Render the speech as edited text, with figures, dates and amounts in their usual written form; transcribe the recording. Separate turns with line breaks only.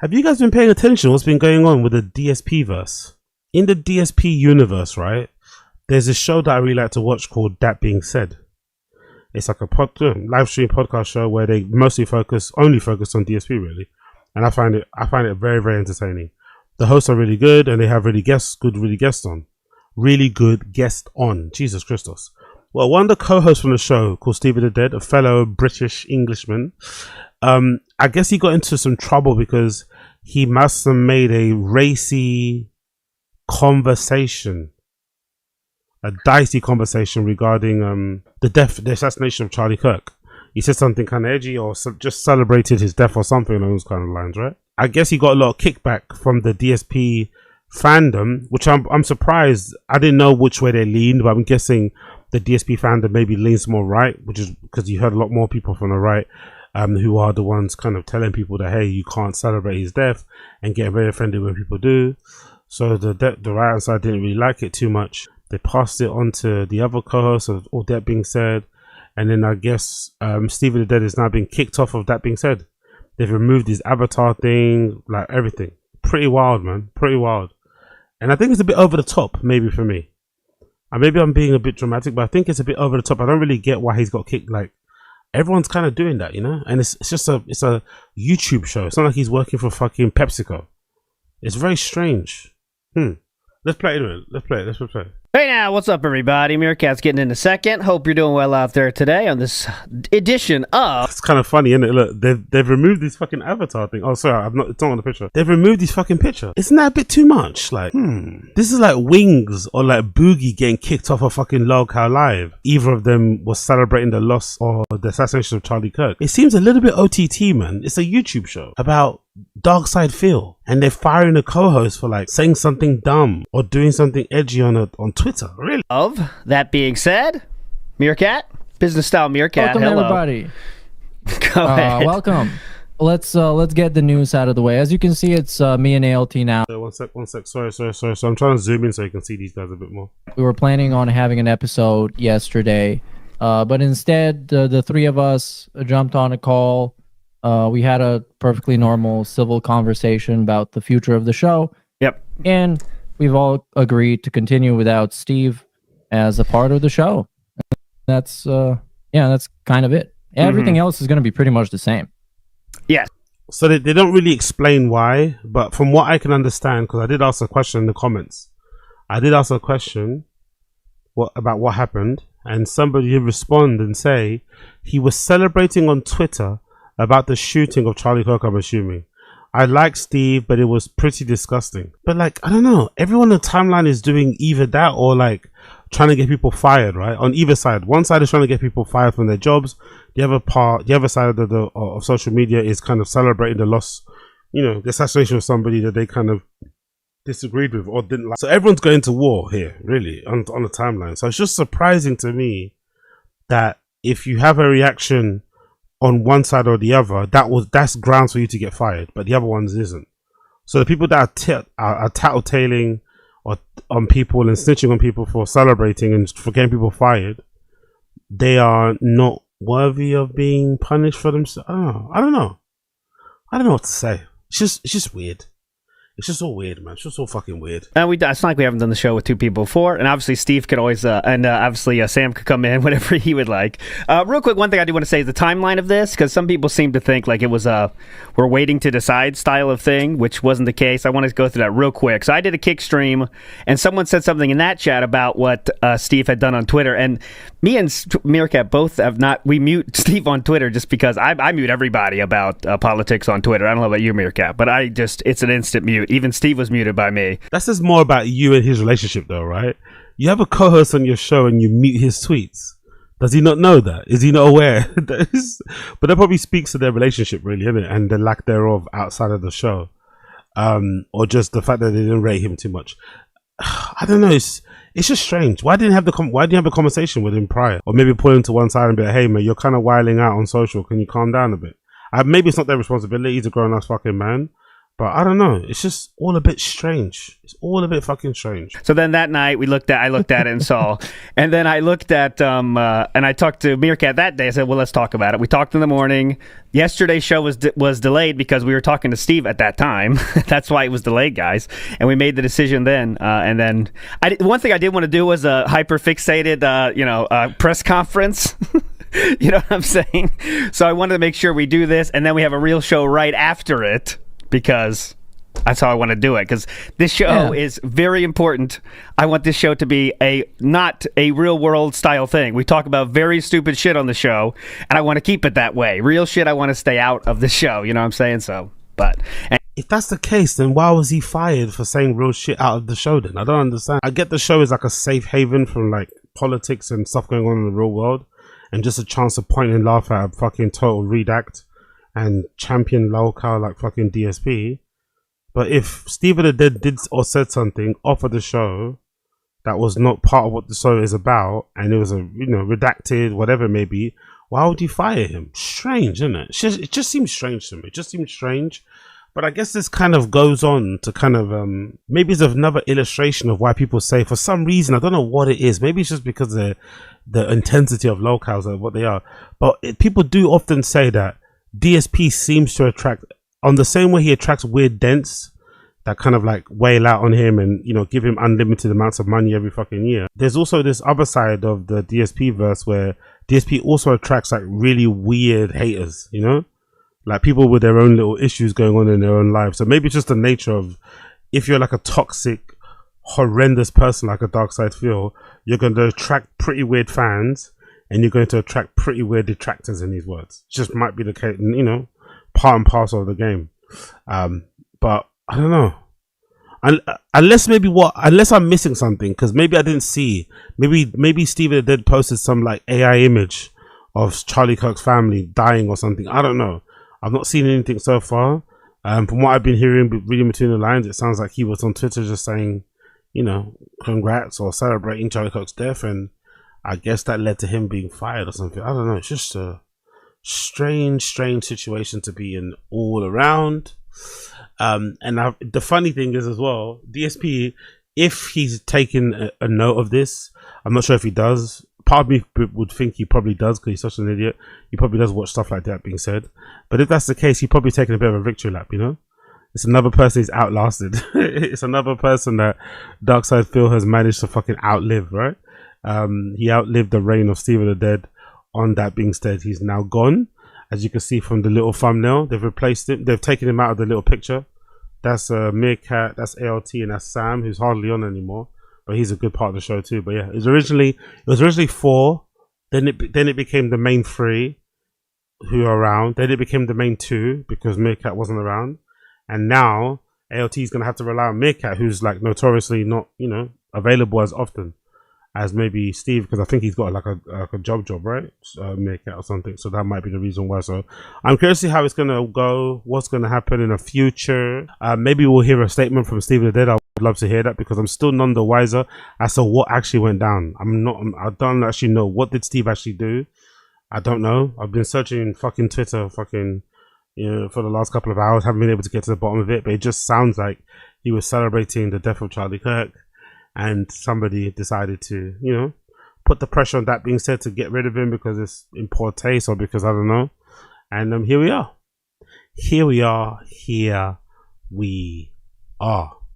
Have you guys been paying attention to what's been going on with the DSP verse? In the DSP universe, right? There's a show that I really like to watch called That Being Said. It's like a live stream podcast show where they mostly only focus on DSP really, and I find it very, very entertaining. The hosts are really good, and they have really good guests on. Jesus Christos. Well, one of the co-hosts from the show, called Stevie the Dead, a fellow British Englishman, I guess he got into some trouble because he must have made a racy conversation, a dicey conversation regarding the assassination of Charlie Kirk. He said something kind of edgy or just celebrated his death or something along those kind of lines, right? I guess he got a lot of kickback from the DSP fandom, which I'm surprised. I didn't know which way they leaned, but I'm guessing the DSP fandom maybe leans more right, which is because you heard a lot more people from the right who are the ones kind of telling people that, hey, you can't celebrate his death, and getting very offended when people do. So the right side didn't really like it too much. They passed it on to the other co-hosts of All That Being Said, and then I guess Stevie the Dead is now being kicked off of That Being Said. They've removed his avatar thing, like everything. Pretty wild, man. Pretty wild. And I think it's a bit over the top, maybe for me. And maybe I'm being a bit dramatic, but I think it's a bit over the top. I don't really get why he's got kicked. Like, everyone's kind of doing that, you know? And it's just a YouTube show. It's not like he's working for fucking PepsiCo. It's very strange. Let's play it anyway. Let's play it.
Hey now, what's up everybody? Meerkat's getting in a second. Hope you're doing well out there today on this edition of...
It's kind of funny, isn't it? Look, they've removed this fucking avatar thing. Oh, sorry, it's not on the picture. They've removed this fucking picture. Isn't that a bit too much? Like, this is like Wings or like Boogie getting kicked off a fucking Log How Live. Either of them was celebrating the loss or the assassination of Charlie Kirk. It seems a little bit OTT, man. It's a YouTube show about Dark Side Phil, and they're firing a co-host for like saying something dumb or doing something edgy on Twitter. Really?
Of that being said, Meerkat, business style Meerkat.
Welcome
hello
everybody.
Go ahead.
Welcome. Let's get the news out of the way. As you can see, it's me and ALT now.
One sec. Sorry. So I'm trying to zoom in so you can see these guys a bit more.
We were planning on having an episode yesterday, but instead the three of us jumped on a call. We had a perfectly normal civil conversation about the future of the show.
Yep.
And we've all agreed to continue without Steve as a part of the show. That's that's kind of it. Everything else is going to be pretty much the same.
Yes.
So they don't really explain why, but from what I can understand, because I did ask a question in the comments. I did ask a question about what happened, and somebody did respond and say he was celebrating on Twitter about the shooting of Charlie Kirk, I'm assuming. I like Steve, but it was pretty disgusting. But like, I don't know, everyone on the timeline is doing either that or like trying to get people fired, right? On either side. One side is trying to get people fired from their jobs. The other side of social media is kind of celebrating the loss, you know, the assassination of somebody that they kind of disagreed with or didn't like. So everyone's going to war here, really, on the timeline. So it's just surprising to me that if you have a reaction on one side or the other, that's grounds for you to get fired, but the other ones isn't. So the people that are tattletaling on people and snitching on people for celebrating and for getting people fired, they are not worthy of being punished for themselves. I don't know what to say. It's just weird. It's just all weird, man. It's just all fucking weird.
And it's not like we haven't done the show with two people before, and obviously Steve could always, obviously Sam could come in whenever he would like. Real quick, one thing I do want to say is the timeline of this, because some people seem to think like it was we're waiting to decide style of thing, which wasn't the case. I want to go through that real quick. So I did a kick stream, and someone said something in that chat about what Steve had done on Twitter, and me and Meerkat both have not. We mute Steve on Twitter just because I mute everybody about politics on Twitter. I don't know about you, Meerkat, but it's an instant mute. Even Steve was muted by me.
That says more about you and his relationship, though, right? You have a co-host on your show and you mute his tweets. Does he not know that? Is he not aware? But that probably speaks to their relationship, really, isn't it? And the lack thereof outside of the show, or just the fact that they didn't rate him too much. I don't know. It's just strange. Why didn't you have a conversation with him prior, or maybe pull him to one side and be like, "Hey, man, you're kind of wiling out on social. Can you calm down a bit?" Maybe it's not their responsibility. He's a grown-ass fucking man. But I don't know. It's just all a bit strange. It's all a bit fucking strange.
So then that night I looked at it and saw, and then I looked at, and I talked to Meerkat that day. I said, well, let's talk about it. We talked in the morning. Yesterday's show was delayed because we were talking to Steve at that time. That's why it was delayed, guys. And we made the decision then. And then one thing I did want to do was a hyper fixated, press conference. You know what I'm saying? So I wanted to make sure we do this, and then we have a real show right after it. Because that's how I want to do it. Because this show is very important. I want this show to be not a real world style thing. We talk about very stupid shit on the show, and I want to keep it that way. Real shit, I want to stay out of the show. You know what I'm saying? So,
if that's the case, then why was he fired for saying real shit out of the show? Then I don't understand. I get the show is like a safe haven from like politics and stuff going on in the real world, and just a chance to point and laugh at a fucking total redact and champion lolcow like fucking DSP. But if Steve of the Dead did or said something off of the show that was not part of what the show is about, and it was redacted, whatever it may be, why would you fire him? Strange, isn't it? It just seems strange to me. It just seems strange. But I guess this kind of goes on to kind of maybe it's another illustration of why people say, for some reason, I don't know what it is, maybe it's just because the intensity of lolcows are what they are, but people do often say that DSP seems to attract, on the same way he attracts weird dents that kind of like wail out on him and give him unlimited amounts of money every fucking year. There's also this other side of the DSP verse where DSP also attracts like really weird haters, like people with their own little issues going on in their own lives. So maybe it's just the nature of, if you're like a toxic, horrendous person like a Dark Side Phil, you're going to attract pretty weird fans. And you're going to attract pretty weird detractors in these words. Just might be the case, part and parcel of the game. But I don't know. Unless I'm missing something, because maybe I didn't see. Maybe Steve the Dead posted some like AI image of Charlie Kirk's family dying or something. I don't know. I've not seen anything so far. From what I've been hearing, reading between the lines, it sounds like he was on Twitter just saying, congrats or celebrating Charlie Kirk's death, and I guess that led to him being fired or something. I don't know. It's just a strange situation to be in all around. The funny thing is as well, DSP, if he's taken a note of this, I'm not sure if he does. Part of me would think he probably does because he's such an idiot. He probably does watch stuff like that being said. But if that's the case, he's probably taken a bit of a victory lap, It's another person he's outlasted. It's another person that Darkside Phil has managed to fucking outlive, right? He outlived the reign of Steve of the Dead. On that being said, he's now gone. As you can see from the little thumbnail, they've replaced him. They've taken him out of the little picture. That's Meerkat, that's ALT, and that's Sam, who's hardly on anymore. But he's a good part of the show too. But yeah, it was originally 4. Then it became the main 3 who are around. Then it became the main 2 because Meerkat wasn't around. And now ALT is gonna have to rely on Meerkat, who's like notoriously not available as often as maybe Steve, because I think he's got like a job, right? Meerkat or something. So that might be the reason why. So I'm curious to see how it's gonna go, what's gonna happen in the future. Maybe we'll hear a statement from Steve the Dead. I would love to hear that because I'm still none the wiser as to what actually went down. I don't actually know what did Steve actually do. I don't know. I've been searching fucking Twitter for the last couple of hours. Haven't been able to get to the bottom of it, but it just sounds like he was celebrating the death of Charlie Kirk. And somebody decided to, put the pressure on that being said to get rid of him because it's in poor taste or because I don't know. And here we are. Here we are.